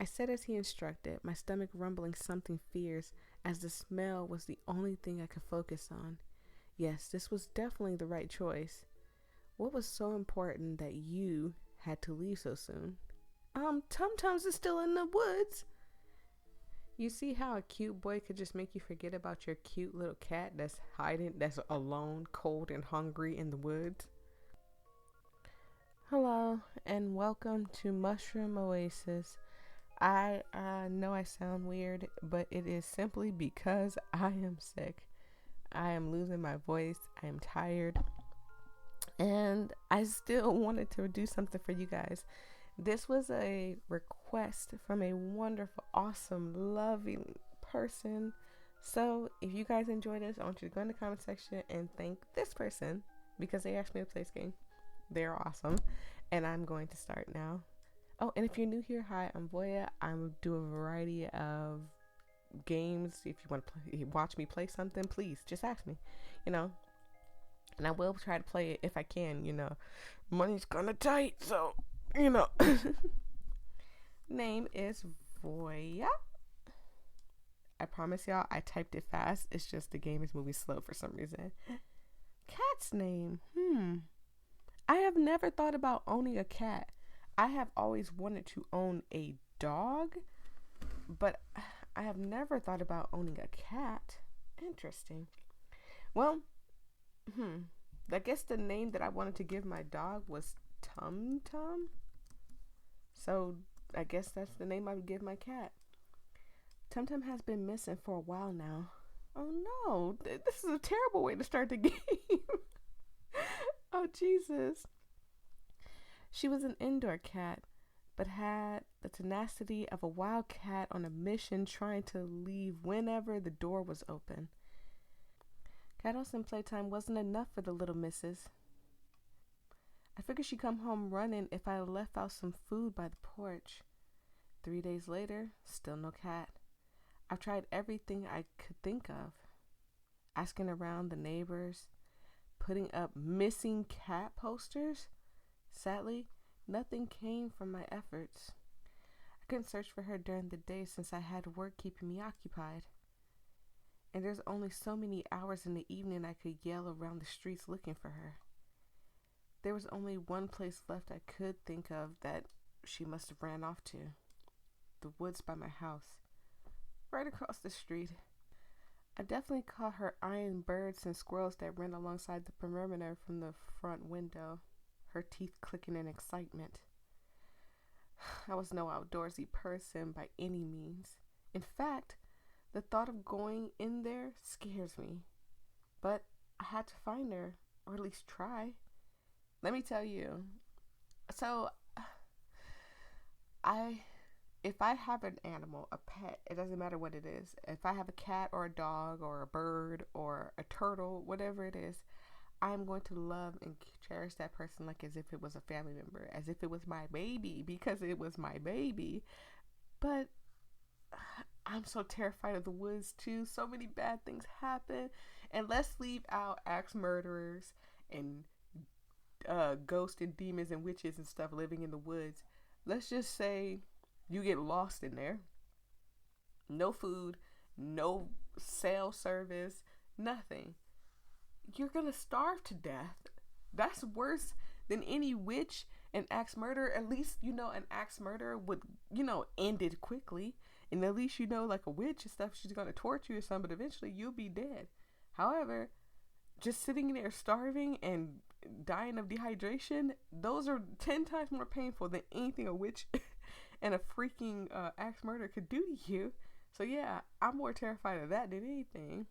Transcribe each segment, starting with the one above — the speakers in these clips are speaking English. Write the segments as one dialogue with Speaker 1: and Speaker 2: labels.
Speaker 1: I said as he instructed, my stomach rumbling something fierce, as the smell was the only thing I could focus on. Yes, this was definitely the right choice. What was so important that you had to leave so soon? Tum Tums is still in the woods. You see how a cute boy could just make you forget about your cute little cat that's alone, cold, and hungry in the woods? Hello, and welcome to Mushroom Oasis. I know I sound weird, but it is simply because I am sick. I am losing my voice, I am tired, and I still wanted to do something for you guys. This was a request from a wonderful, awesome, loving person. So if you guys enjoy this, I want you to go in the comment section and thank this person because they asked me to play this game. They're awesome. And I'm going to start now. Oh, and if you're new here, hi, I'm Voyia. I do a variety of games. If you want to watch me play something, please just ask me, you know. And I will try to play it if I can, you know. Money's kind of tight, so, you know. Name is Voyia. I promise y'all, I typed it fast. It's just the game is moving slow for some reason. Cat's name. I have never thought about owning a cat. I have always wanted to own a dog, but I have never thought about owning a cat. Interesting. Well, I guess the name that I wanted to give my dog was Tum Tum. So I guess that's the name I would give my cat. Tum Tum has been missing for a while now. Oh no, this is a terrible way to start the game. Oh Jesus. She was an indoor cat, but had the tenacity of a wild cat on a mission trying to leave whenever the door was open. Cuddles and playtime wasn't enough for the little missus. I figured she'd come home running if I left out some food by the porch. 3 days later, still no cat. I've tried everything I could think of. Asking around the neighbors, putting up missing cat posters. Sadly, nothing came from my efforts. I couldn't search for her during the day since I had work keeping me occupied. And there's only so many hours in the evening I could yell around the streets looking for her. There was only one place left I could think of that she must have ran off to. The woods by my house. Right across the street. I definitely caught her eyeing birds and squirrels that ran alongside the perimeter from the front window, her teeth clicking in excitement. I was no outdoorsy person by any means. In fact, the thought of going in there scares me. But I had to find her, or at least try. Let me tell you. So, if I have an animal, a pet, it doesn't matter what it is. If I have a cat or a dog or a bird or a turtle, whatever it is, I am going to love and cherish that person like as if it was a family member, as if it was my baby, because it was my baby. But I'm so terrified of the woods too. So many bad things happen. And let's leave out axe murderers and ghosts and demons and witches and stuff living in the woods. Let's just say you get lost in there. No food, no cell service, nothing. You're gonna starve to death. That's worse than any witch and axe murder. At least, you know, an axe murder would, you know, end it quickly. And at least, you know, like a witch and stuff, she's gonna torture you or something, but eventually you'll be dead. However, just sitting there starving and dying of dehydration, those are 10 times more painful than anything a witch and a freaking axe murder could do to you. So yeah, I'm more terrified of that than anything.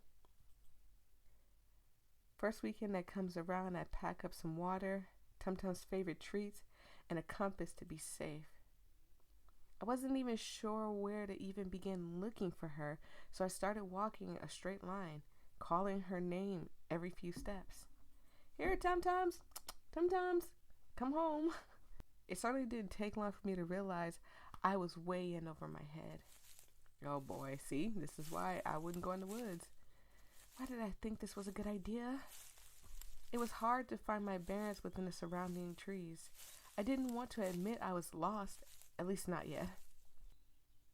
Speaker 1: First weekend that comes around, I pack up some water, Tum Tum's favorite treats, and a compass to be safe. I wasn't even sure where to even begin looking for her, so I started walking a straight line, calling her name every few steps. Here, Tum Tums! Tum Tums! Come home! It certainly didn't take long for me to realize I was way in over my head. Oh boy, see, this is why I wouldn't go in the woods. Why did I think this was a good idea? It was hard to find my bearings within the surrounding trees. I didn't want to admit I was lost, at least not yet.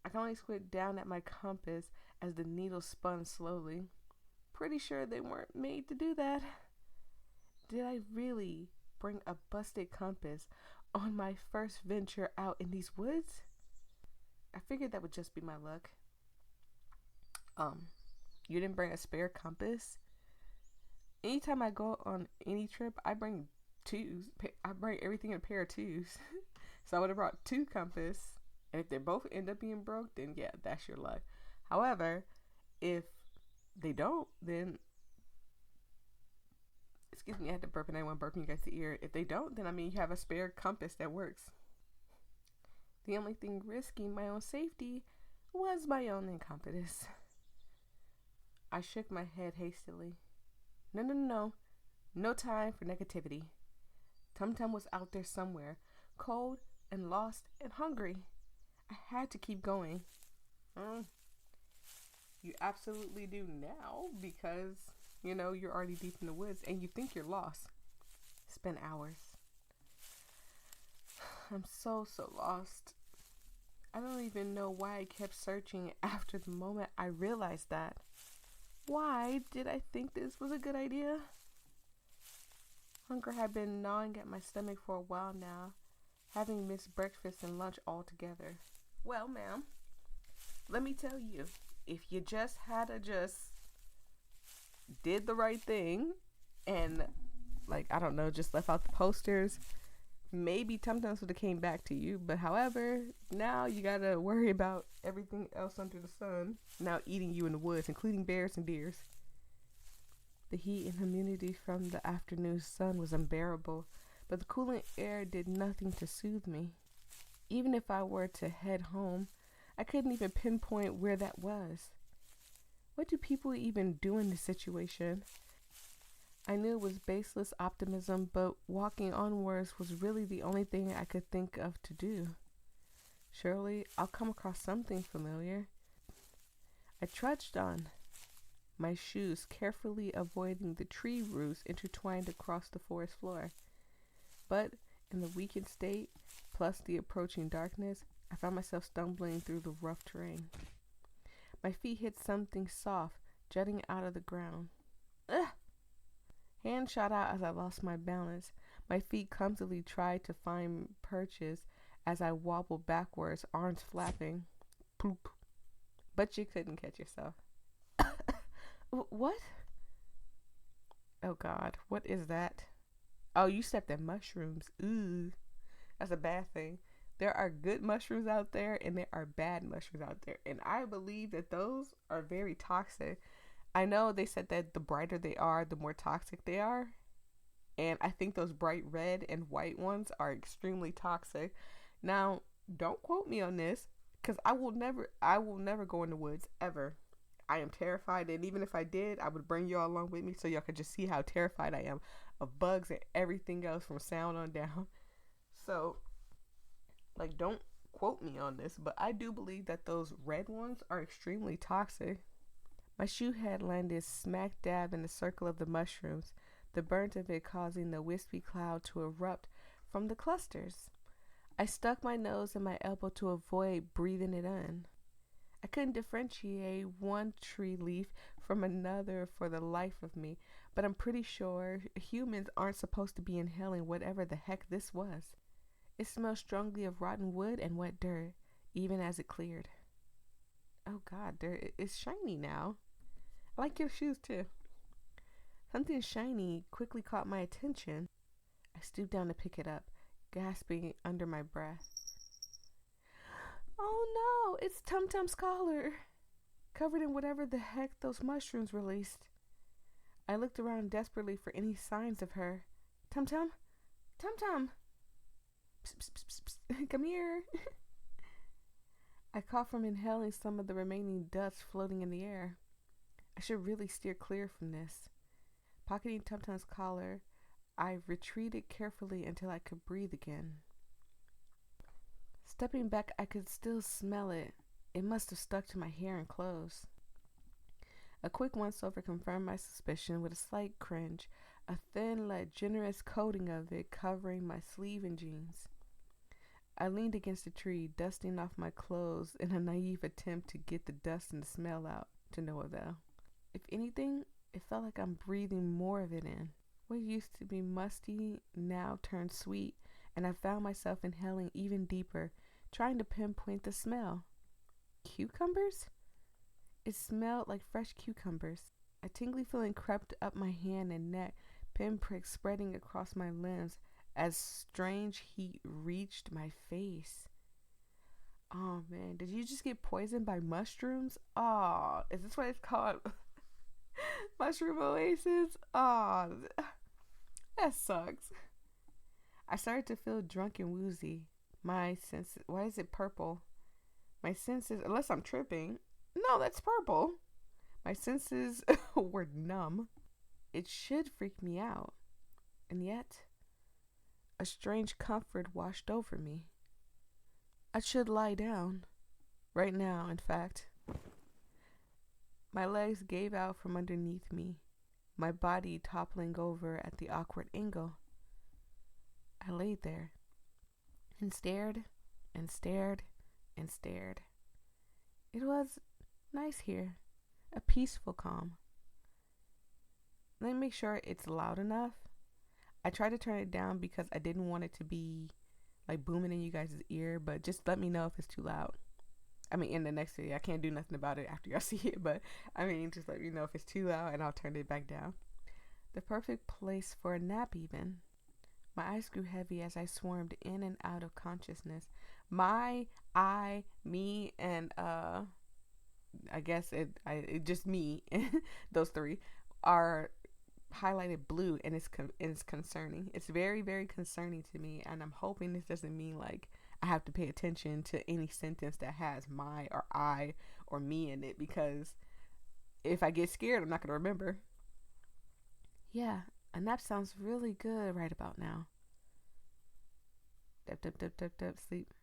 Speaker 1: I can only squint down at my compass as the needle spun slowly. Pretty sure they weren't made to do that. Did I really bring a busted compass on my first venture out in these woods? I figured that would just be my luck. You didn't bring a spare compass? Anytime I go on any trip, I bring twos. I bring everything in a pair of twos. So I would have brought two compass. And if they both end up being broke, then yeah, that's your luck. However, if they don't, then excuse me, I had to burp and I want burping you guys to ear. If they don't, then I mean you have a spare compass that works. The only thing risking my own safety was my own incompetence. I shook my head hastily. No. No time for negativity. Tum Tum was out there somewhere, cold and lost and hungry. I had to keep going. You absolutely do now because, you're already deep in the woods and you think you're lost. Spent hours. I'm so lost. I don't even know why I kept searching after the moment I realized that. Why did I think this was a good idea? Hunger had been gnawing at my stomach for a while now, having missed breakfast and lunch altogether. Well, ma'am, let me tell you, if you just did the right thing and, just left out the posters, maybe Tum Tums would have came back to you. But however, now you gotta worry about everything else under the sun now eating you in the woods, including bears and deers. The heat and humidity from the afternoon sun was unbearable, but the cooling air did nothing to soothe me. Even if I were to head home, I couldn't even pinpoint where that was. What do people even do in this situation? I knew it was baseless optimism, but walking onwards was really the only thing I could think of to do. Surely I'll come across something familiar. I trudged on, my shoes carefully avoiding the tree roots intertwined across the forest floor. But in the weakened state, plus the approaching darkness, I found myself stumbling through the rough terrain. My feet hit something soft, jutting out of the ground. Ugh! Hand shot out as I lost my balance. My feet clumsily tried to find purchase as I wobbled backwards, arms flapping. Poop. But you couldn't catch yourself. What? Oh God, what is that? Oh, you stepped in mushrooms. Ooh, that's a bad thing. There are good mushrooms out there and there are bad mushrooms out there. And I believe that those are very toxic. I know they said that the brighter they are, the more toxic they are. And I think those bright red and white ones are extremely toxic. Now, don't quote me on this because I will never go in the woods ever. I am terrified, and even if I did, I would bring y'all along with me so y'all could just see how terrified I am of bugs and everything else from sound on down. So, don't quote me on this, but I do believe that those red ones are extremely toxic. My shoe had landed smack dab in the circle of the mushrooms, the burnt of it causing the wispy cloud to erupt from the clusters. I stuck my nose and my elbow to avoid breathing it in. I couldn't differentiate one tree leaf from another for the life of me, but I'm pretty sure humans aren't supposed to be inhaling whatever the heck this was. It smelled strongly of rotten wood and wet dirt, even as it cleared. Oh God, it's shiny now. I like your shoes too. Something shiny quickly caught my attention. I stooped down to pick it up, gasping under my breath. Oh no, it's Tum Tum's collar, covered in whatever the heck those mushrooms released. I looked around desperately for any signs of her. Tum Tum? Tum Tum! Psst, psst, psst, psst. Come here. I coughed from inhaling some of the remaining dust floating in the air. I should really steer clear from this. Pocketing Tum Tum's collar, I retreated carefully until I could breathe again. Stepping back, I could still smell it. It must have stuck to my hair and clothes. A quick once-over confirmed my suspicion with a slight cringe, a thin, generous coating of it covering my sleeve and jeans. I leaned against a tree, dusting off my clothes in a naive attempt to get the dust and the smell out, to no avail. If anything, it felt like I'm breathing more of it in. What used to be musty now turned sweet, and I found myself inhaling even deeper, trying to pinpoint the smell. Cucumbers? It smelled like fresh cucumbers. A tingly feeling crept up my hand and neck, pinpricks spreading across my limbs as strange heat reached my face. Oh man, did you just get poisoned by mushrooms? Oh, is this what it's called? Mushroom Oasis? Oh, that sucks. I started to feel drunk and woozy. My senses, why is it purple? My senses, unless I'm tripping. No, that's purple. My senses were numb. It should freak me out. And yet, a strange comfort washed over me. I should lie down. Right now, in fact. My legs gave out from underneath me, my body toppling over at the awkward angle. I laid there and stared and stared and stared. It was nice here, a peaceful calm. Let me make sure it's loud enough. I tried to turn it down because I didn't want it to be like booming in you guys' ear, but just let me know if it's too loud. I mean, in the next video, I can't do nothing about it after y'all see it, but I mean, just let me know if it's too loud and I'll turn it back down. The perfect place for a nap even. My eyes grew heavy as I swarmed in and out of consciousness. My, I, me, and I guess it just me, those three, are highlighted blue, and it's concerning. It's very, very concerning to me, and I'm hoping this doesn't mean like I have to pay attention to any sentence that has my or I or me in it, because if I get scared, I'm not going to remember. Yeah, a nap sounds really good right about now. Dup, sleep.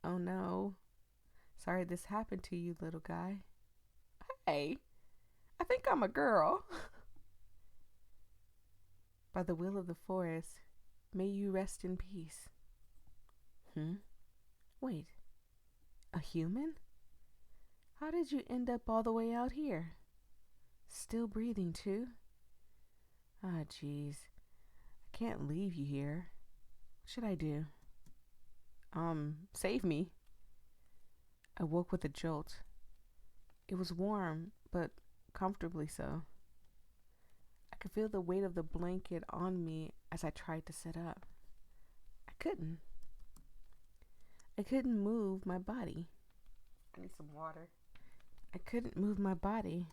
Speaker 1: Oh no. Sorry this happened to you, little guy. Hey, I think I'm a girl. By the will of the forest, may you rest in peace. Wait, a human? How did you end up all the way out here? Still breathing too? Ah, jeez. I can't leave you here. What should I do? Save me. I woke with a jolt. It was warm, but comfortably so. I could feel the weight of the blanket on me as I tried to sit up. I couldn't move my body. I need some water. I couldn't move my body.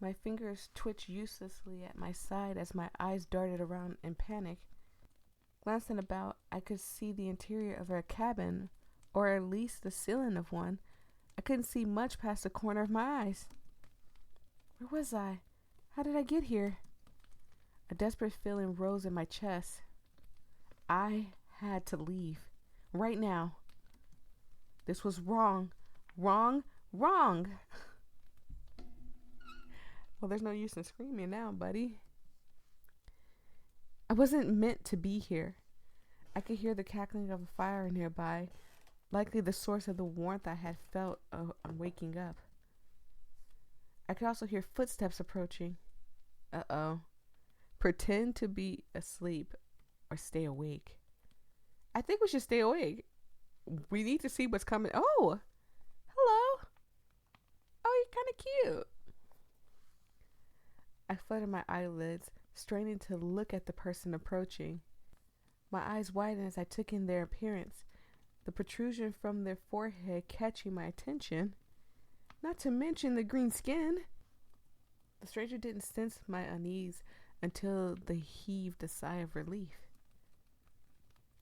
Speaker 1: My fingers twitched uselessly at my side as my eyes darted around in panic. Glancing about, I could see the interior of a cabin, or at least the ceiling of one. I couldn't see much past the corner of my eyes. Where was I? How did I get here? A desperate feeling rose in my chest. I had to leave. Right now. This was wrong. Wrong. Wrong. Well, there's no use in screaming now, buddy. I wasn't meant to be here. I could hear the cackling of a fire nearby, likely the source of the warmth I had felt on waking up. I could also hear footsteps approaching. Uh-oh. Pretend to be asleep or stay awake. I think we should stay awake. We need to see what's coming. Oh, hello. Oh, you're kind of cute. I fluttered my eyelids, straining to look at the person approaching. My eyes widened as I took in their appearance, the protrusion from their forehead catching my attention, not to mention the green skin. The stranger didn't sense my unease until they heaved a sigh of relief.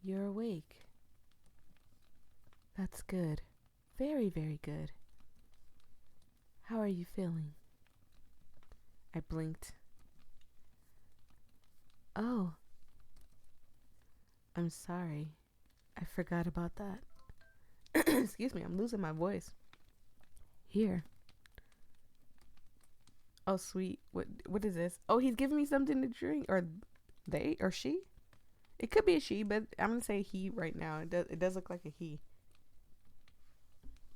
Speaker 1: You're awake. That's good. Very, very good. How are you feeling? I blinked. Oh. I'm sorry. I forgot about that. Excuse me, I'm losing my voice. Here. Oh, sweet. What is this? Oh, he's giving me something to drink. Or they or she? It could be a she, but I'm gonna say he right now. It does look like a he.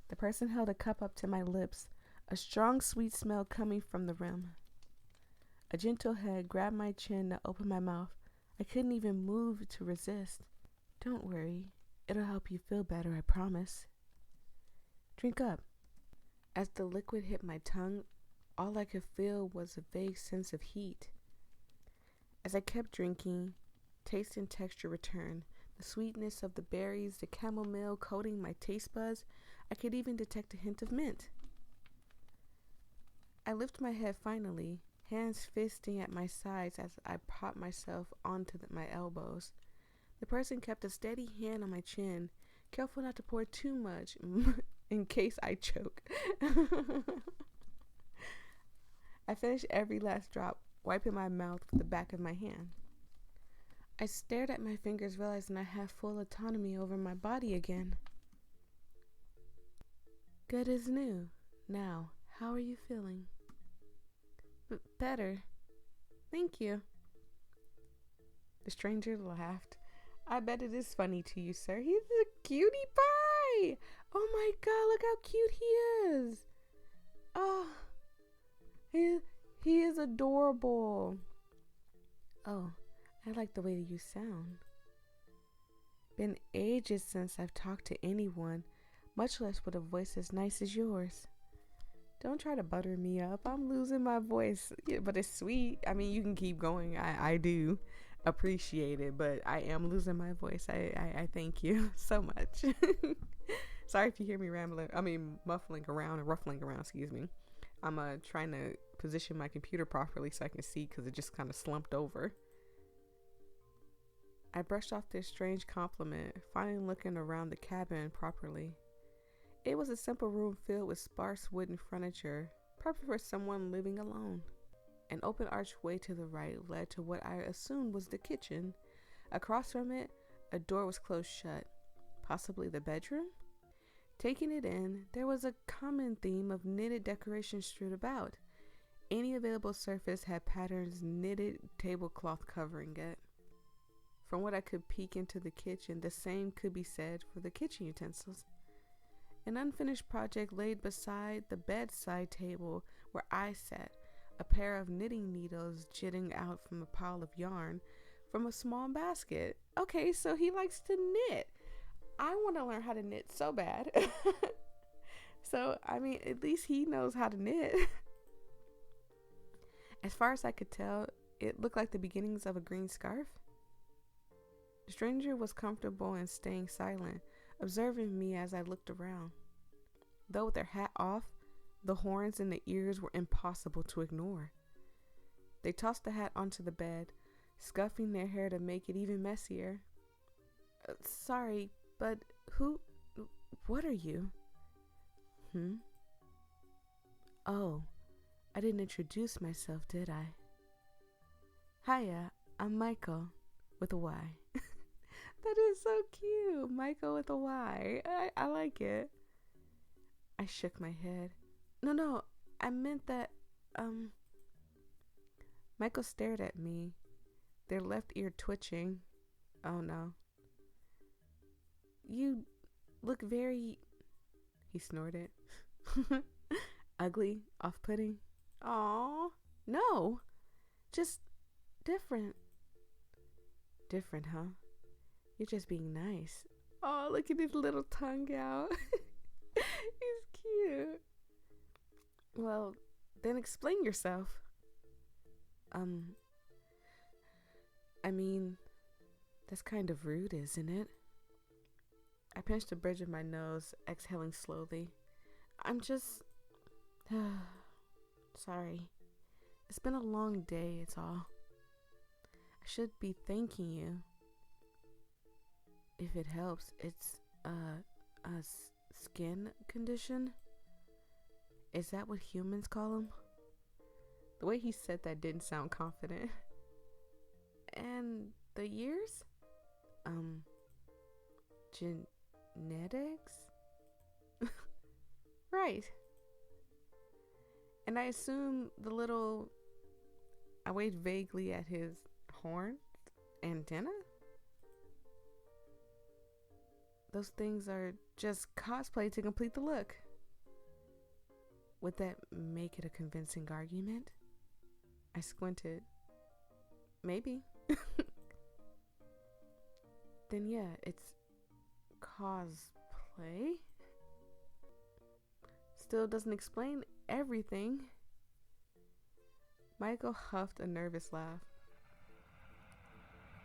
Speaker 1: The person held a cup up to my lips, a strong sweet smell coming from the rim. A gentle head grabbed my chin to open my mouth. I couldn't even move to resist. Don't worry. It'll help you feel better, I promise. Drink up. As the liquid hit my tongue, all I could feel was a vague sense of heat. As I kept drinking, taste and texture returned. The sweetness of the berries, the chamomile coating my taste buds. I could even detect a hint of mint. I lift my head finally, hands fisting at my sides as I propped myself onto my elbows. The person kept a steady hand on my chin, careful not to pour too much in case I choke. I finished every last drop, wiping my mouth with the back of my hand. I stared at my fingers, realizing I had full autonomy over my body again. Good as new. Now, how are you feeling? Better. Thank you. The stranger laughed. I bet it is funny to you, sir. He's a cutie pie. Oh my god, look how cute he is. Oh, he is adorable. Oh, I like the way you sound. Been ages since I've talked to anyone, much less with a voice as nice as yours. Don't try to butter me up. I'm losing my voice. Yeah, but it's sweet. I mean, you can keep going. I do appreciate it, but I am losing my voice. I thank you so much. Sorry if you hear me muffling around and ruffling around, excuse me. I'm trying to position my computer properly so I can see because it just kind of slumped over. I brushed off this strange compliment, finally looking around the cabin properly. It was a simple room filled with sparse wooden furniture, perfect for someone living alone. An open archway to the right led to what I assumed was the kitchen. Across from it, a door was closed shut, possibly the bedroom? Taking it in, there was a common theme of knitted decorations strewed about. Any available surface had patterns knitted tablecloth covering it. From what I could peek into the kitchen, the same could be said for the kitchen utensils. An unfinished project laid beside the bedside table where I sat, a pair of knitting needles jutting out from a pile of yarn from a small basket. Okay, so he likes to knit. I want to learn how to knit so bad. So, I mean, at least he knows how to knit. As far as I could tell, it looked like the beginnings of a green scarf. The stranger was comfortable and staying silent, observing me as I looked around. Though with their hat off, the horns and the ears were impossible to ignore. They tossed the hat onto the bed, scuffing their hair to make it even messier. Sorry, but what are you? Oh, I didn't introduce myself, did I? Hiya, I'm Michael, with a Y. That is so cute. Michael with a Y. I like it. I shook my head. No, I meant that, Michael stared at me, their left ear twitching. Oh no. You look very, he snorted. Ugly, off-putting. Aw, no, just different. Different, huh? You're just being nice. Oh, look at his little tongue out. He's cute. Well, then explain yourself. I mean, that's kind of rude, isn't it? I pinched the bridge of my nose, exhaling slowly. I'm just... sorry. It's been a long day, it's all. I should be thanking you. If it helps, it's a skin condition? Is that what humans call them? The way he said that didn't sound confident. And the years? Genetics? Right. And I assume I waved vaguely at his horn antenna? Those things are just cosplay to complete the look. Would that make it a convincing argument? I squinted. Maybe. Then yeah, it's cosplay. Still doesn't explain everything. Michael huffed a nervous laugh.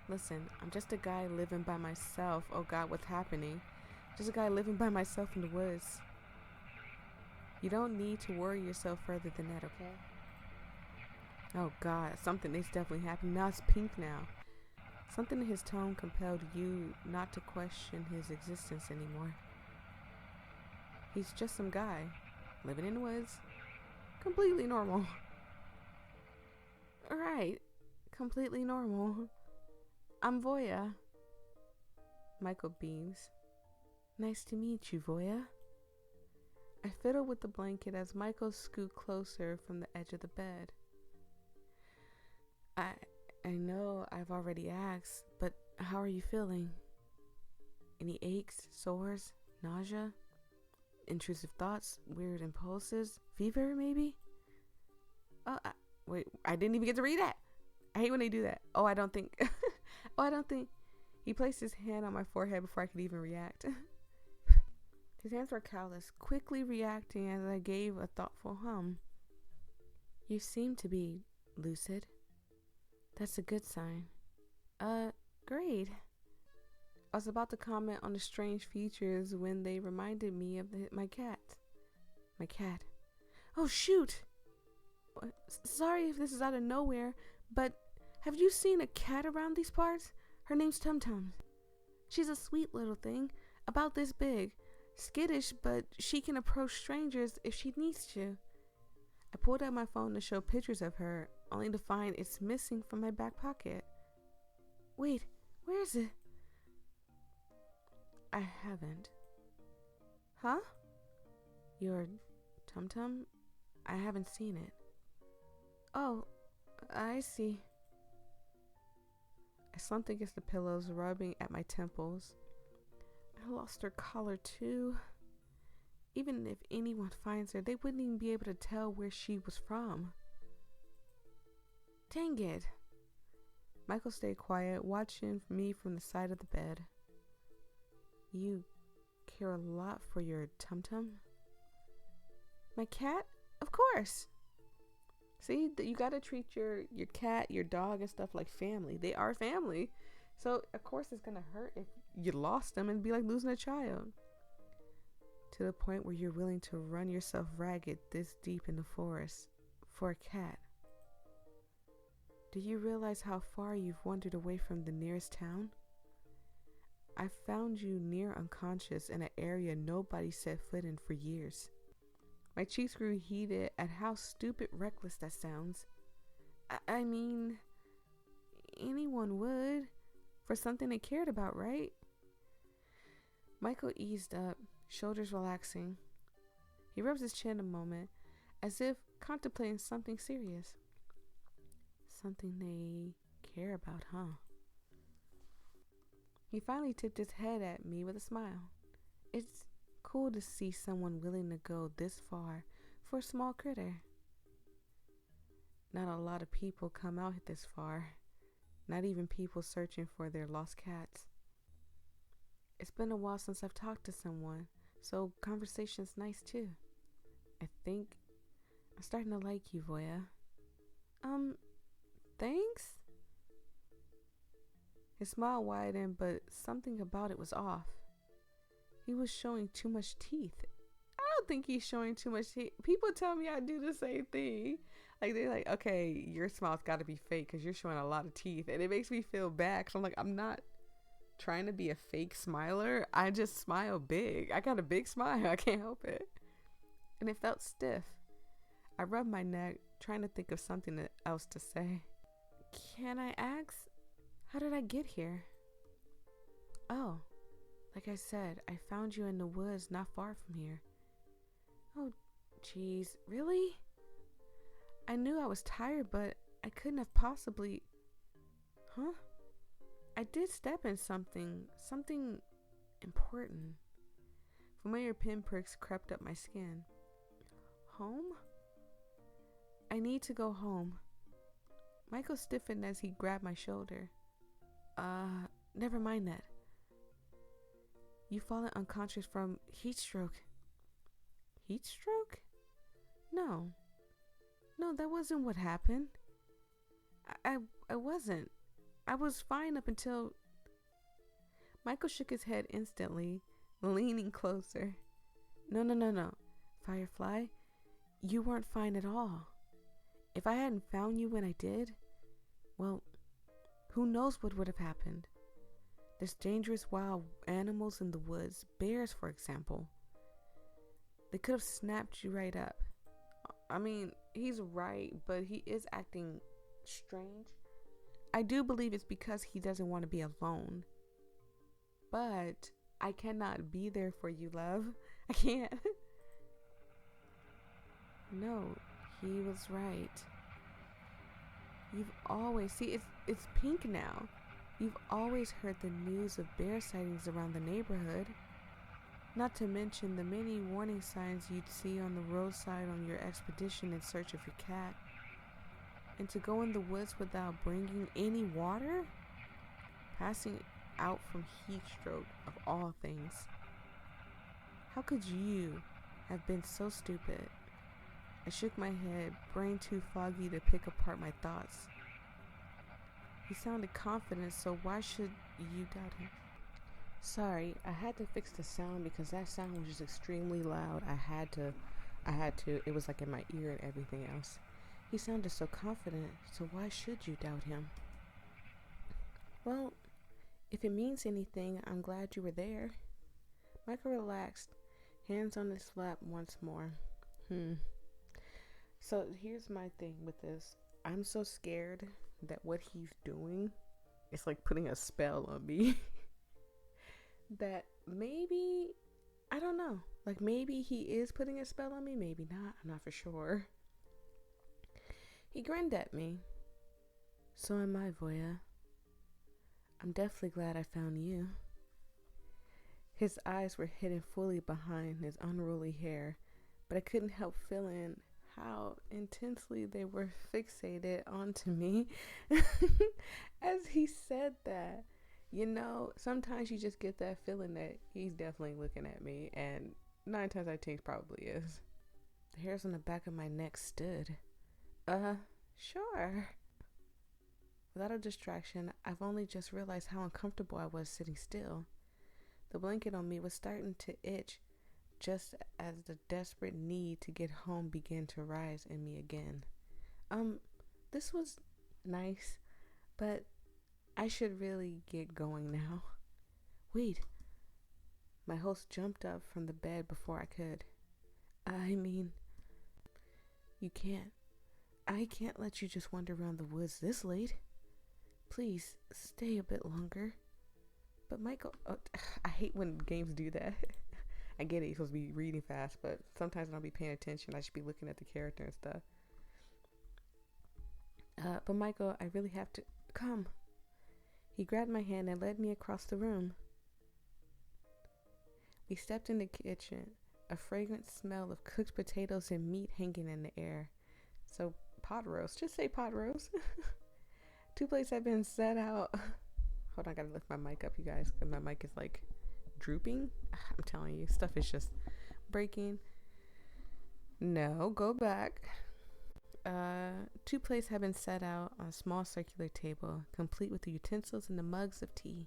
Speaker 1: Listen, I'm just a guy living by myself. Oh God, what's happening? Just a guy living by myself in the woods. You don't need to worry yourself further than that, okay? Oh God, something is definitely happening. Now it's pink now. Something in his tone compelled you not to question his existence anymore. He's just some guy, living in the woods. Completely normal. Right, completely normal. I'm Voyia. Michael beams. Nice to meet you, Voyia. I fiddle with the blanket as Michael scoots closer from the edge of the bed. I know I've already asked, but how are you feeling? Any aches, sores, nausea, intrusive thoughts, weird impulses, fever maybe? Wait, I didn't even get to read that. I hate when they do that. I don't think. He placed his hand on my forehead before I could even react. His hands were callous, quickly reacting as I gave a thoughtful hum. You seem to be lucid. That's a good sign. Great. I was about to comment on the strange features when they reminded me of my cat. My cat. Oh, shoot! Sorry if this is out of nowhere, but have you seen a cat around these parts? Her name's Tum Tum. She's a sweet little thing, about this big. Skittish, but she can approach strangers if she needs to. I pulled out my phone to show pictures of her, only to find it's missing from my back pocket. Wait, where is it? I haven't. Huh? Your Tum Tum? I haven't seen it. Oh, I see. I slumped against the pillows, rubbing at my temples. I lost her collar too. Even if anyone finds her, they wouldn't even be able to tell where she was from. Dang it. Michael stayed quiet, watching me from the side of the bed. You care a lot for your Tum Tum? My cat? Of course. See, you gotta treat your cat, your dog, and stuff like family. They are family. So, of course, it's gonna hurt if you lost them and be like losing a child. To the point where you're willing to run yourself ragged this deep in the forest for a cat. Do you realize how far you've wandered away from the nearest town? I found you near unconscious in an area nobody set foot in for years. My cheeks grew heated at how stupid reckless that sounds. I mean, anyone would, for something they cared about, right? Michael eased up, shoulders relaxing. He rubs his chin a moment, as if contemplating something serious. Something they care about, huh? He finally tipped his head at me with a smile. It's cool to see someone willing to go this far for a small critter. Not a lot of people come out this far. Not even people searching for their lost cats. It's been a while since I've talked to someone, so conversation's nice too. I think I'm starting to like you, Voyia. Thanks? His smile widened, but something about it was off. He was showing too much teeth. I don't think he's showing too much teeth. People tell me I do the same thing. Like, they're like, okay, your smile's got to be fake because you're showing a lot of teeth. And it makes me feel bad because I'm like, I'm not trying to be a fake smiler. I just smile big. I got a big smile. I can't help it. And it felt stiff. I rubbed my neck, trying to think of something else to say. Can I ask? How did I get here? Oh, like I said, I found you in the woods not far from here. Oh, jeez, really? I knew I was tired, but I couldn't have possibly... Huh? I did step in something important. Familiar pinpricks crept up my skin. Home? I need to go home. Michael stiffened as he grabbed my shoulder. Never mind that. You've fallen unconscious from heat stroke. Heat stroke? No, that wasn't what happened. I wasn't. I was fine up until... Michael shook his head instantly, leaning closer. No. Firefly, you weren't fine at all. If I hadn't found you when I did, well, who knows what would have happened. There's dangerous wild animals in the woods, bears for example. They could have snapped you right up. I mean, he's right, but he is acting strange. I do believe it's because he doesn't want to be alone. But I cannot be there for you, love. I can't. No, he was right. You've always... See, it's pink now. You've always heard the news of bear sightings around the neighborhood. Not to mention the many warning signs you'd see on the roadside on your expedition in search of your cat. And to go in the woods without bringing any water? Passing out from heat stroke of all things. How could you have been so stupid? I shook my head, brain too foggy to pick apart my thoughts. He sounded confident, so why should you doubt him? Sorry, I had to fix the sound because that sound was just extremely loud. I had to. It was like in my ear and everything else. He sounded so confident, so why should you doubt him? Well, if it means anything, I'm glad you were there. Michael relaxed, hands on his lap once more. So here's my thing with this. I'm so scared that what he's doing is like putting a spell on me. That maybe, I don't know, like maybe he is putting a spell on me, maybe not, I'm not for sure. He grinned at me. So am I, Voyia. I'm definitely glad I found you. His eyes were hidden fully behind his unruly hair, but I couldn't help feeling how intensely they were fixated onto me as he said that. You know, sometimes you just get that feeling that he's definitely looking at me, and 9 times out of 10 probably is. The hairs on the back of my neck stood. Sure. Without a distraction, I've only just realized how uncomfortable I was sitting still. The blanket on me was starting to itch, just as the desperate need to get home began to rise in me again. This was nice, but I should really get going now. Wait. My host jumped up from the bed before I could. I mean, I can't let you just wander around the woods this late. Please, stay a bit longer. But Michael, I hate when games do that. I get it, you're supposed to be reading fast, but sometimes when I'll be paying attention, I should be looking at the character and stuff. But Michael, I really have to... Come. He grabbed my hand and led me across the room. We stepped in the kitchen, a fragrant smell of cooked potatoes and meat hanging in the air. So, pot roast. Just say pot roast. 2 plates had been set out. Hold on, I gotta lift my mic up, you guys, because my mic is like drooping. I'm telling you, stuff is just breaking. No, go back. 2 plates had been set out on a small circular table, complete with the utensils and the mugs of tea.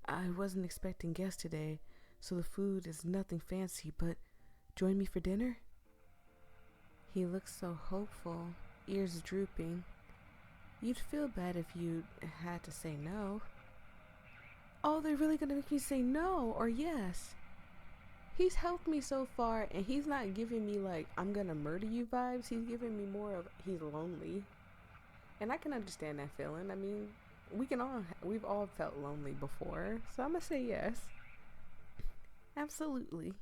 Speaker 1: I wasn't expecting guests today, so the food is nothing fancy, but join me for dinner? He looked so hopeful, ears drooping. You'd feel bad if you had to say no. Oh, they're really gonna make me say no or yes? He's helped me so far, and he's not giving me like I'm gonna murder you vibes. He's giving me more of he's lonely, and I can understand that feeling. I mean, we've all felt lonely before, so I'm gonna say yes. Absolutely.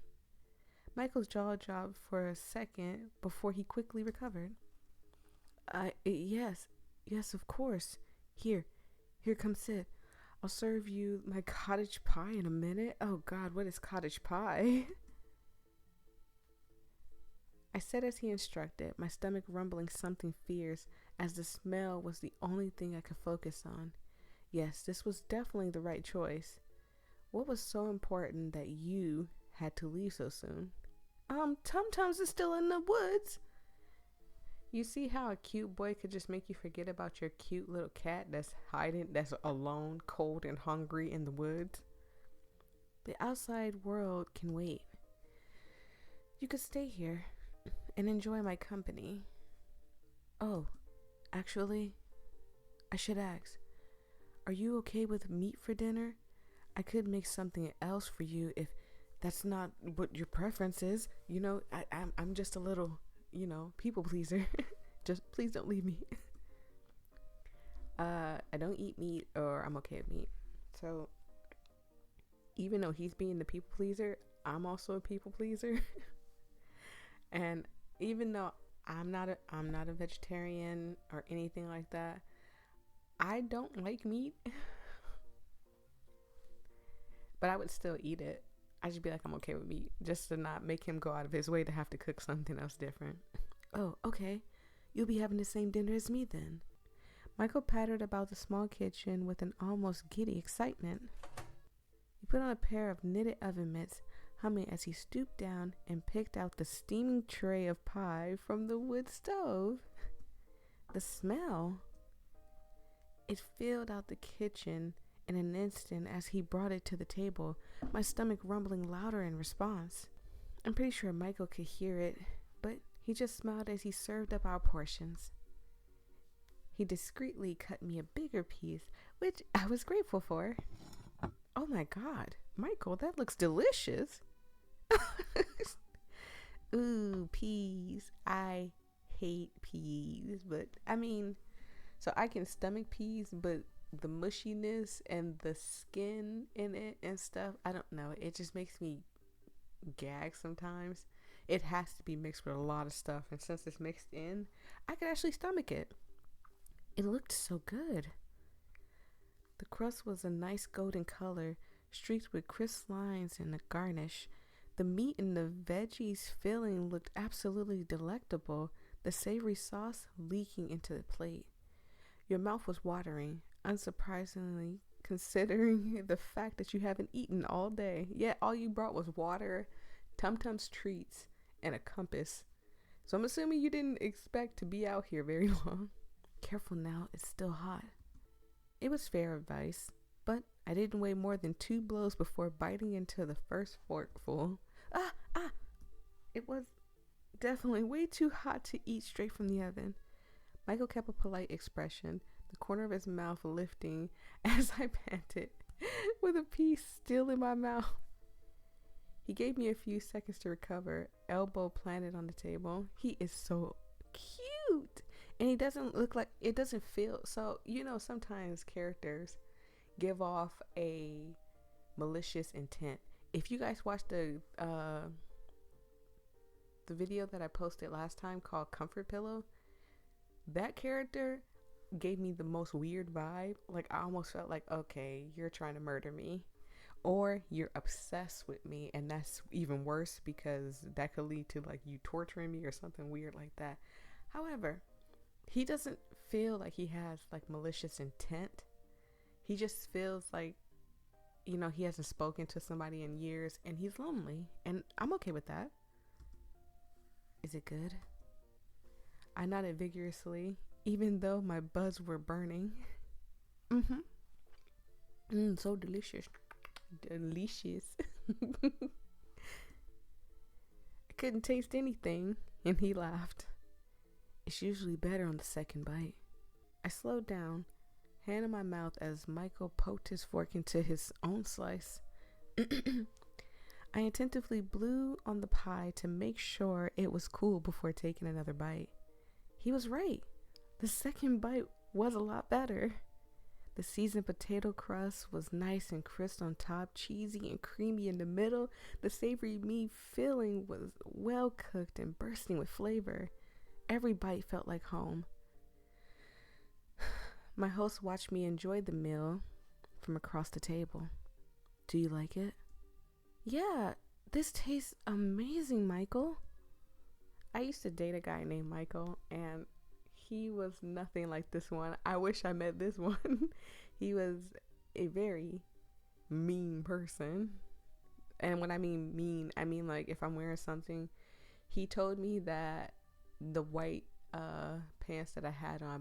Speaker 1: Michael's jaw dropped for a second before he quickly recovered. Yes, of course. Here, come sit. I'll serve you my cottage pie in a minute. Oh God, what is cottage pie? I said as he instructed, my stomach rumbling something fierce as the smell was the only thing I could focus on. Yes, this was definitely the right choice. What was so important that you had to leave so soon? Tum Tums is still in the woods. You see how a cute boy could just make you forget about your cute little cat that's hiding, that's alone, cold, and hungry in the woods? The outside world can wait. You could stay here and enjoy my company. Oh, actually, I should ask, are you okay with meat for dinner? I could make something else for you if that's not what your preference is. You know, I'm just a little, people pleaser. Just please don't leave me. I don't eat meat, or I'm okay with meat. So even though he's being the people pleaser, I'm also a people pleaser. And even though I'm not a vegetarian or anything like that, I don't like meat. But I would still eat it. I just be like, I'm okay with meat, just to not make him go out of his way to have to cook something else different. Oh, okay. You'll be having the same dinner as me then. Michael pattered about the small kitchen with an almost giddy excitement. He put on a pair of knitted oven mitts, humming as he stooped down and picked out the steaming tray of pie from the wood stove. The smell. It filled out the kitchen in an instant as he brought it to the table, my stomach rumbling louder in response. I'm pretty sure Michael could hear it, but he just smiled as he served up our portions. He discreetly cut me a bigger piece, which I was grateful for. Oh my God, Michael, that looks delicious. Ooh, peas. I hate peas, but I mean, so I can stomach peas, but the mushiness and the skin in it and stuff, I don't know. It just makes me gag sometimes. It has to be mixed with a lot of stuff, and since it's mixed in, I could actually stomach it. It looked so good. The crust was a nice golden color, streaked with crisp lines and a garnish. The meat and the veggies filling looked absolutely delectable, the savory sauce leaking into the plate. Your mouth was watering, unsurprisingly, considering the fact that you haven't eaten all day. Yet all you brought was water, Tum Tum's treats, and a compass. So I'm assuming you didn't expect to be out here very long. Careful now, it's still hot. It was fair advice, but I didn't wait more than 2 blows before biting into the first forkful. It was definitely way too hot to eat straight from the oven. Michael kept a polite expression, the corner of his mouth lifting as I panted, with a piece still in my mouth. He gave me a few seconds to recover, elbow planted on the table. He is so cute, and he doesn't look like, it doesn't feel, so, sometimes characters give off a malicious intent. If you guys watched the video that I posted last time called Comfort Pillow, that character gave me the most weird vibe. Like, I almost felt like, okay, you're trying to murder me, or you're obsessed with me, and that's even worse because that could lead to like you torturing me or something weird like that. However, he doesn't feel like he has like malicious intent. He just feels like, he hasn't spoken to somebody in years and he's lonely, and I'm okay with that. Is it good? I nodded vigorously, even though my buds were burning. So delicious. Delicious. I couldn't taste anything, and he laughed. It's usually better on the second bite. I slowed down, hand in my mouth as Michael poked his fork into his own slice. I attentively blew on the pie to make sure it was cool before taking another bite. He was right. The second bite was a lot better. The seasoned potato crust was nice and crisp on top, cheesy and creamy in the middle. The savory meat filling was well cooked and bursting with flavor. Every bite felt like home. My host watched me enjoy the meal from across the table. Do you like it? Yeah, this tastes amazing, Michael. I used to date a guy named Michael, and he was nothing like this one. I wish I met this one. He was a very mean person. And when I mean mean, I mean like if I'm wearing something, he told me that the white pants that I had on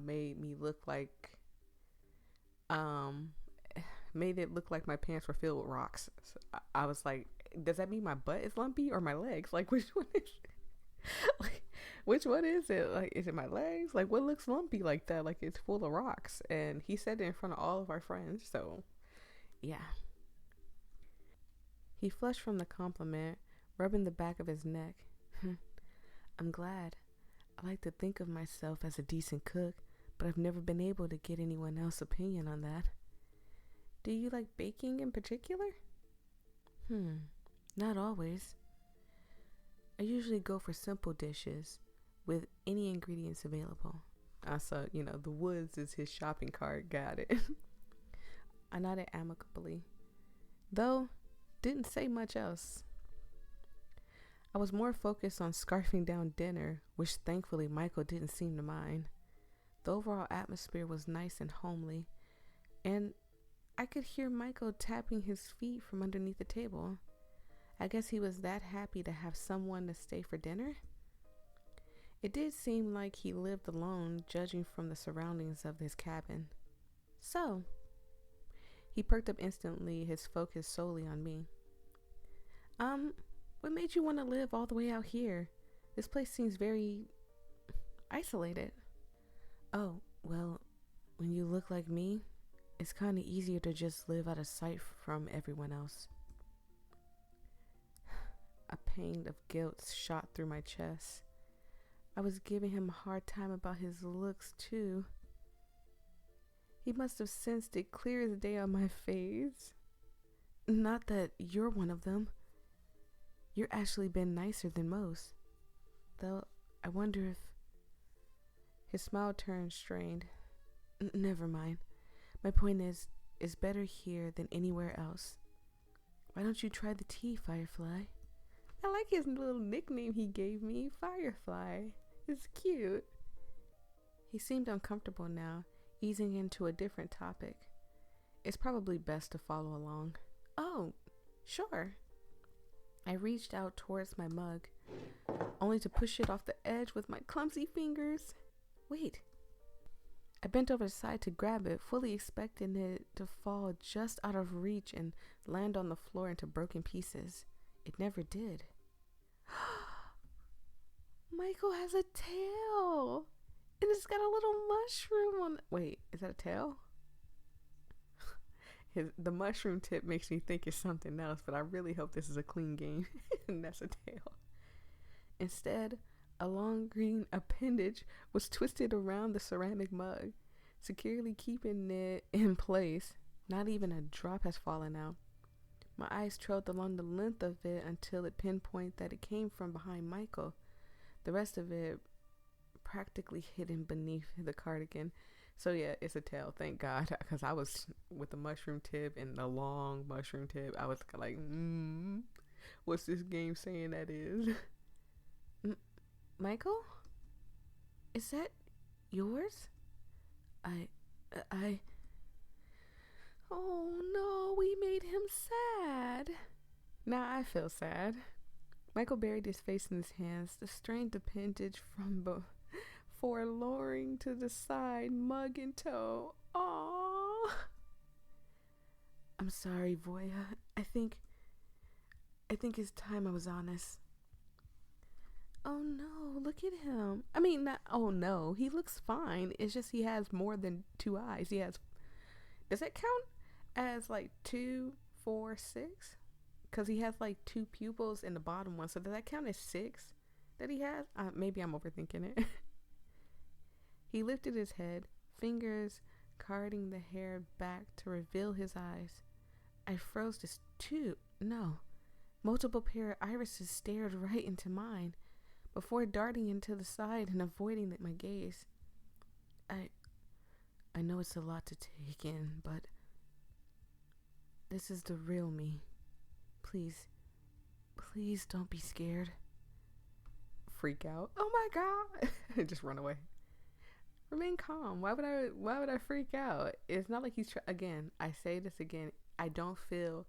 Speaker 1: um made it look like my pants were filled with rocks. So I was like, does that mean my butt is lumpy or my legs? Like which one is like which one is it? Like is it my legs? Like what looks lumpy like that? Like it's full of rocks. And he said it in front of all of our friends. So yeah. He flushed from the compliment, rubbing the back of his neck. I'm glad. I like to think of myself as a decent cook, but I've never been able to get anyone else's opinion on that. Do you like baking in particular? Not always. I usually go for simple dishes with any ingredients available. I saw, the woods is his shopping cart. Got it. I nodded amicably, though didn't say much else. I was more focused on scarfing down dinner, which thankfully Michael didn't seem to mind. The overall atmosphere was nice and homely, and I could hear Michael tapping his feet from underneath the table. I guess he was that happy to have someone to stay for dinner. It did seem like he lived alone, judging from the surroundings of his cabin. So, he perked up instantly, his focus solely on me. What made you want to live all the way out here? This place seems very isolated. Oh, well, when you look like me, it's kind of easier to just live out of sight from everyone else. A pang of guilt shot through my chest. I was giving him a hard time about his looks, too. He must have sensed it clear as day on my face. Not that you're one of them. You're actually been nicer than most. Though, I wonder if... His smile turned strained. Never mind. My point is, it's better here than anywhere else. Why don't you try the tea, Firefly? I like his little nickname he gave me, Firefly. It's cute. He seemed uncomfortable now, easing into a different topic. It's probably best to follow along. Oh, sure. I reached out towards my mug, only to push it off the edge with my clumsy fingers. Wait. I bent over the side to grab it, fully expecting it to fall just out of reach and land on the floor into broken pieces. It never did. Michael has a tail, and it's got a little mushroom on it. Wait, is that a tail? The mushroom tip makes me think it's something else, but I really hope this is a clean game and that's a tail. Instead, a long green appendage was twisted around the ceramic mug, securely keeping it in place. Not even a drop has fallen out. My eyes trailed along the length of it until it pinpointed that it came from behind Michael. The rest of it practically hidden beneath the cardigan. So yeah, it's a tail, thank God, because I was with the mushroom tip and the long mushroom tip. I was like, what's this game saying that is? Michael? Is that yours? Oh no, we made him sad. Now I feel sad. Michael buried his face in his hands, the strained appendage from lowering to the side, mug and toe. Aww. I'm sorry, Voyia. I think it's time I was honest. Oh no, look at him. I mean, not, oh no, he looks fine. It's just he has more than 2 eyes. Does that count as like 2, 4, 6? Because he has like 2 pupils in the bottom one. So does that count as 6 that he has? Maybe I'm overthinking it. He lifted his head, fingers carding the hair back to reveal his eyes. I froze this too. No. Multiple pair of irises stared right into mine before darting into the side and avoiding my gaze. I know it's a lot to take in, but This is the real me. Please, please don't be scared. Freak out. Oh my god. Just run away. Remain calm. Why would I freak out? It's not like he's again, I say this again. I don't feel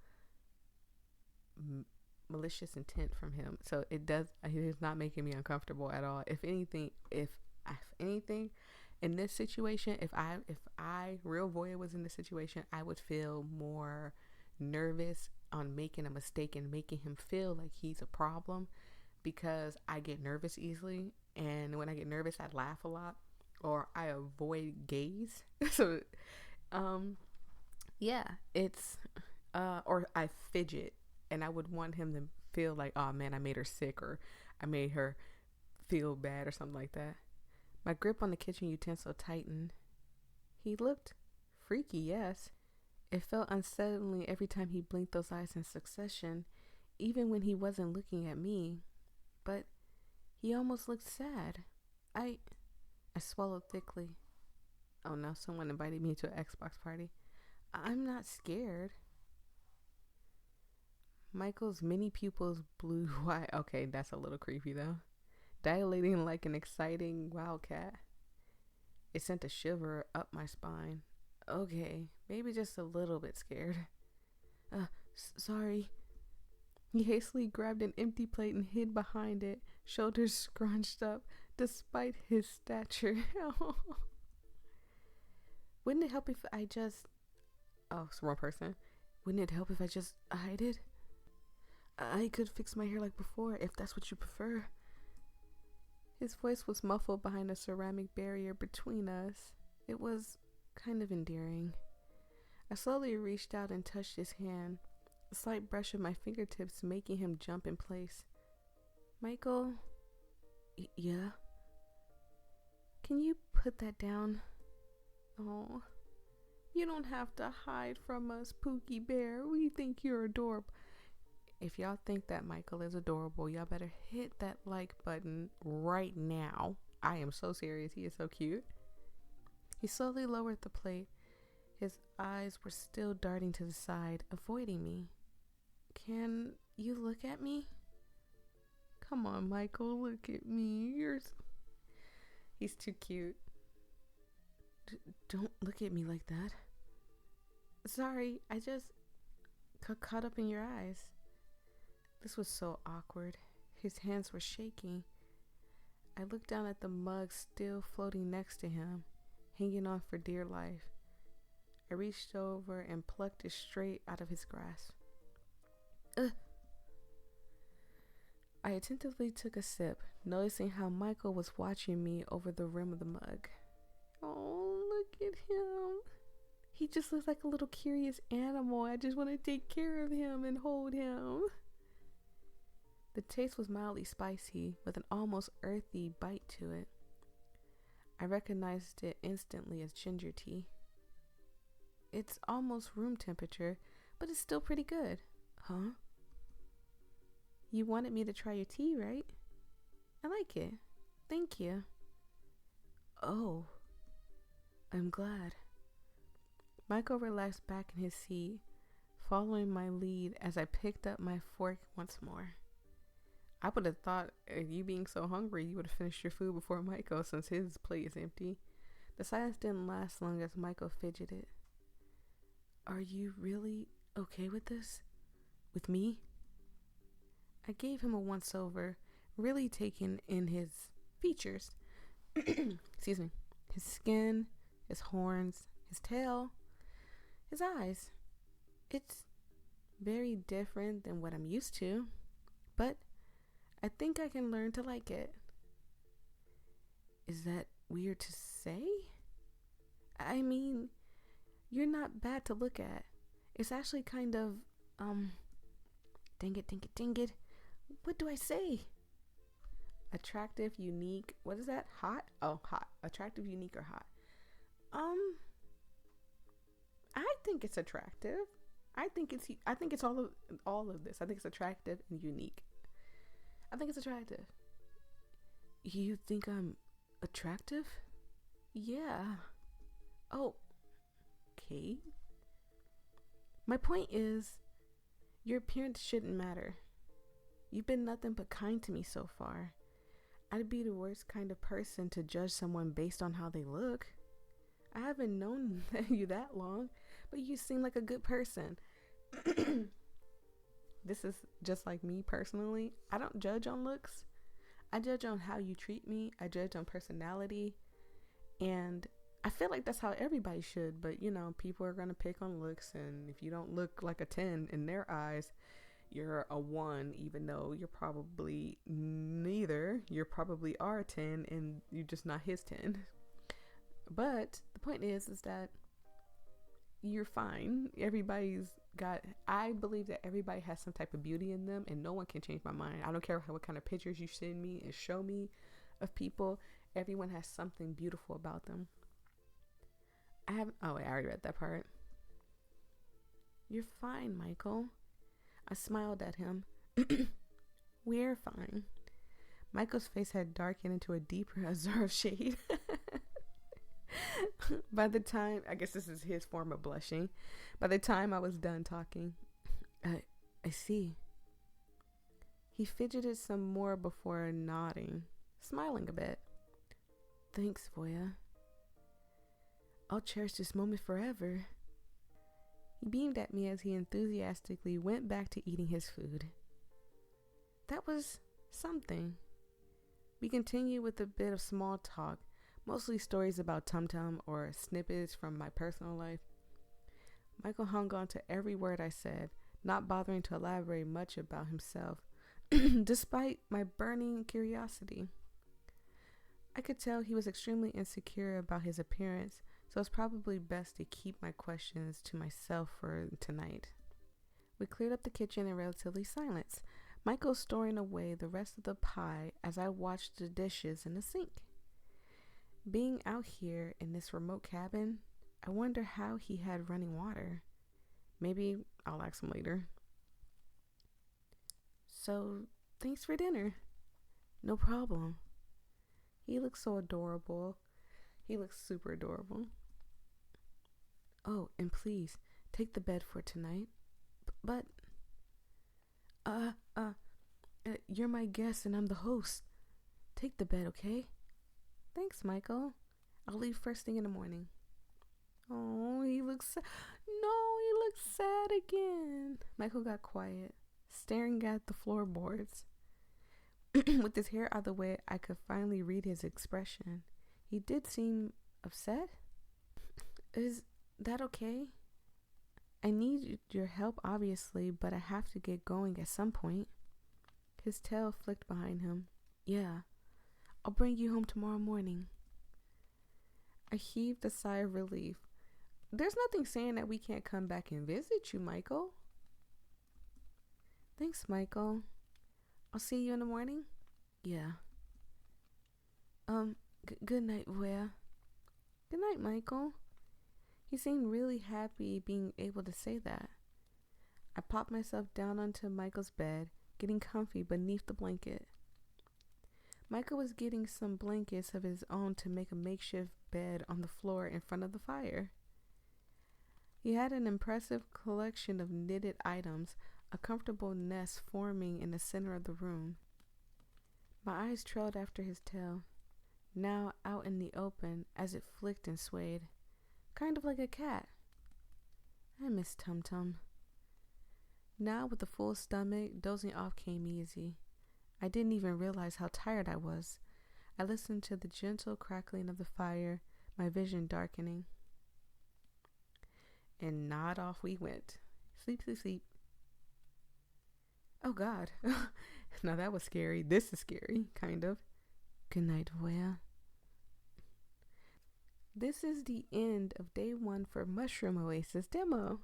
Speaker 1: malicious intent from him. So he's not making me uncomfortable at all. If anything, in this situation, if I real Voyia was in this situation, I would feel more nervous on making a mistake and making him feel like he's a problem, because I get nervous easily, and when I get nervous I laugh a lot, or I avoid gaze. So yeah, it's or I fidget, and I would want him to feel like, oh man, I made her sick, or I made her feel bad, or something like that. My grip on the kitchen utensil tightened. He looked freaky, yes. It felt unsettlingly every time he blinked those eyes in succession, even when he wasn't looking at me. But he almost looked sad. I swallowed thickly. Oh no, someone invited me to an Xbox party. I'm not scared. Michael's mini pupils blew wide. Okay, that's a little creepy though. Dilating like an exciting wildcat. It sent a shiver up my spine. Okay, maybe just a little bit scared. Sorry. He hastily grabbed an empty plate and hid behind it, shoulders scrunched up, despite his stature. Wouldn't it help if I just... Oh, it's the wrong person. Wouldn't it help if I just hide it? I could fix my hair like before, if that's what you prefer. His voice was muffled behind a ceramic barrier between us. It was kind of endearing. I slowly reached out and touched his hand, a slight brush of my fingertips making him jump in place. Michael? Yeah? Can you put that down? Oh, you don't have to hide from us, Pookie Bear. We think you're adorable. If y'all think that Michael is adorable, y'all better hit that like button right now. I am so serious. He is so cute. He slowly lowered the plate. His eyes were still darting to the side, avoiding me. Can you look at me? Come on, Michael, look at me. He's too cute. Don't look at me like that. Sorry, I just got caught up in your eyes. This was so awkward. His hands were shaking. I looked down at the mug still floating next to him, hanging on for dear life. I reached over and plucked it straight out of his grasp. I attentively took a sip, noticing how Michael was watching me over the rim of the mug. Oh, look at him. He just looks like a little curious animal. I just want to take care of him and hold him. The taste was mildly spicy, with an almost earthy bite to it. I recognized it instantly as ginger tea. It's almost room temperature, but it's still pretty good. Huh? You wanted me to try your tea, right? I like it. Thank you. Oh, I'm glad. Michael relaxed back in his seat, following my lead as I picked up my fork once more. I would have thought, you being so hungry, you would have finished your food before Michael, since his plate is empty. The silence didn't last long as Michael fidgeted. Are you really okay with this? With me? I gave him a once-over, really taking in his features. Excuse me. His skin, his horns, his tail, his eyes. It's very different than what I'm used to, but I think I can learn to like it. Is that weird to say? I mean, you're not bad to look at. It's actually kind of, dang it. What do I say? Attractive, unique. What is that? Hot? Oh, hot. Attractive, unique, or hot? I think it's attractive. I think it's all of this. I think it's attractive and unique. I think it's attractive. You think I'm attractive? Yeah. Oh, okay. My point is, your appearance shouldn't matter. You've been nothing but kind to me so far. I'd be the worst kind of person to judge someone based on how they look. I haven't known you that long, but you seem like a good person. This is just like me personally. I don't judge on looks. I judge on how you treat me. I judge on personality. And I feel like that's how everybody should. But, you know, people are going to pick on looks. And if you don't look like a 10 in their eyes, you're a 1, even though you're probably neither. You probably are a 10 and you're just not his 10. But the point is that you're fine. I believe that everybody has some type of beauty in them, and no one can change my mind. I don't care what kind of pictures you send me and show me of people. Everyone has something beautiful about them. I already read that part. You're fine, Michael. I smiled at him. We're fine. Michael's face had darkened into a deeper azure of shade. By the time, I guess this is his form of blushing. By the time I was done talking, I see. He fidgeted some more before nodding, smiling a bit. Thanks, Voyia. I'll cherish this moment forever. He beamed at me as he enthusiastically went back to eating his food. That was something. We continued with a bit of small talk, mostly stories about Tum Tum or snippets from my personal life. Michael hung on to every word I said, not bothering to elaborate much about himself, despite my burning curiosity. I could tell he was extremely insecure about his appearance, so it's probably best to keep my questions to myself for tonight. We cleared up the kitchen in relatively silence, Michael storing away the rest of the pie as I watched the dishes in the sink. Being out here in this remote cabin, I wonder how he had running water. Maybe I'll ask him later. So, thanks for dinner. No problem. He looks so adorable. He looks super adorable. Oh, and please, take the bed for tonight. But, you're my guest and I'm the host. Take the bed, okay? Thanks, Michael. I'll leave first thing in the morning. Oh, he looks sad. No, he looks sad again. Michael got quiet, staring at the floorboards. With his hair out of the way, I could finally read his expression. He did seem upset. Is that okay? I need your help, obviously, but I have to get going at some point. His tail flicked behind him. Yeah, I'll bring you home tomorrow morning. I heaved a sigh of relief. There's nothing saying that we can't come back and visit you, Michael. Thanks, Michael. I'll see you in the morning? Yeah. Good night, Voyia. Good night, Michael. He seemed really happy being able to say that. I popped myself down onto Michael's bed, getting comfy beneath the blanket. Michael was getting some blankets of his own to make a makeshift bed on the floor in front of the fire. He had an impressive collection of knitted items, a comfortable nest forming in the center of the room. My eyes trailed after his tail, now out in the open as it flicked and swayed, kind of like a cat. I miss Tum Tum. Now with a full stomach, dozing off came easy. I didn't even realize how tired I was. I listened to the gentle crackling of the fire, my vision darkening. And nod off we went. Sleep, sleep, sleep. Oh God. Now that was scary. This is scary, kind of. Good night, Voyia. This is the end of day 1 for Mushroom Oasis demo.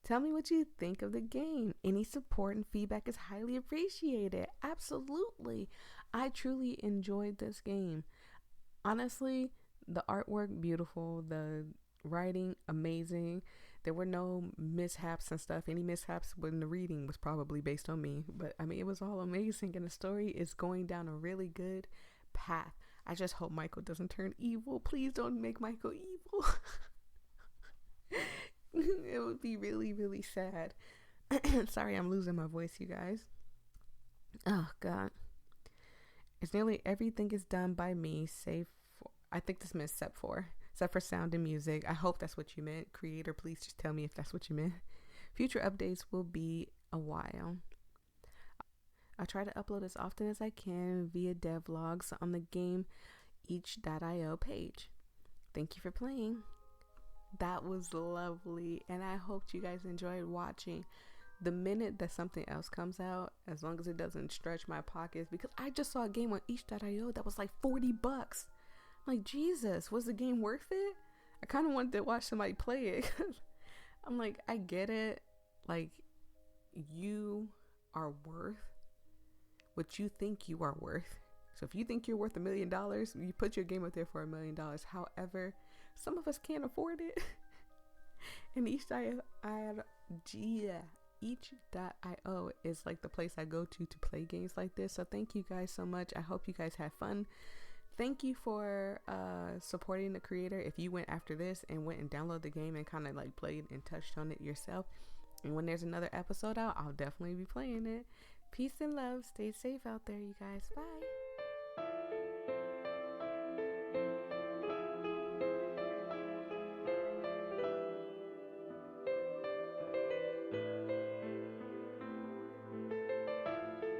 Speaker 1: Tell me what you think of the game. Any support and feedback is highly appreciated. Absolutely. I truly enjoyed this game. Honestly, the artwork, beautiful. The writing, amazing. There were no mishaps and stuff. Any mishaps when the reading was probably based on me. But I mean, it was all amazing. And the story is going down a really good path. I just hope Michael doesn't turn evil. Please don't make Michael evil. It would be really, really sad. Sorry, I'm losing my voice, you guys. Oh, God. It's nearly everything is done by me, save for. I think this meant except for sound and music. I hope that's what you meant. Creator, please just tell me if that's what you meant. Future updates will be a while. I try to upload as often as I can via devlogs on the game each.io page. Thank you for playing. That was lovely, and I hoped you guys enjoyed watching. The minute that something else comes out, as long as it doesn't stretch my pockets, because I just saw a game on each.io that was like $40. I'm like, Jesus, was the game worth it? I kind of wanted to watch somebody play it. I'm like, I get it. Like, you are worth what you think you are worth. So if you think you're worth $1 million, you put your game up there for $1 million. However, some of us can't afford it. And each.io is like the place I go to play games like this. So thank you guys so much. I hope you guys had fun. Thank you for supporting the creator. If you went after this and went and downloaded the game and kind of like played and touched on it yourself, and when there's another episode out, I'll definitely be playing it. Peace and love. Stay safe out there, you guys. Bye.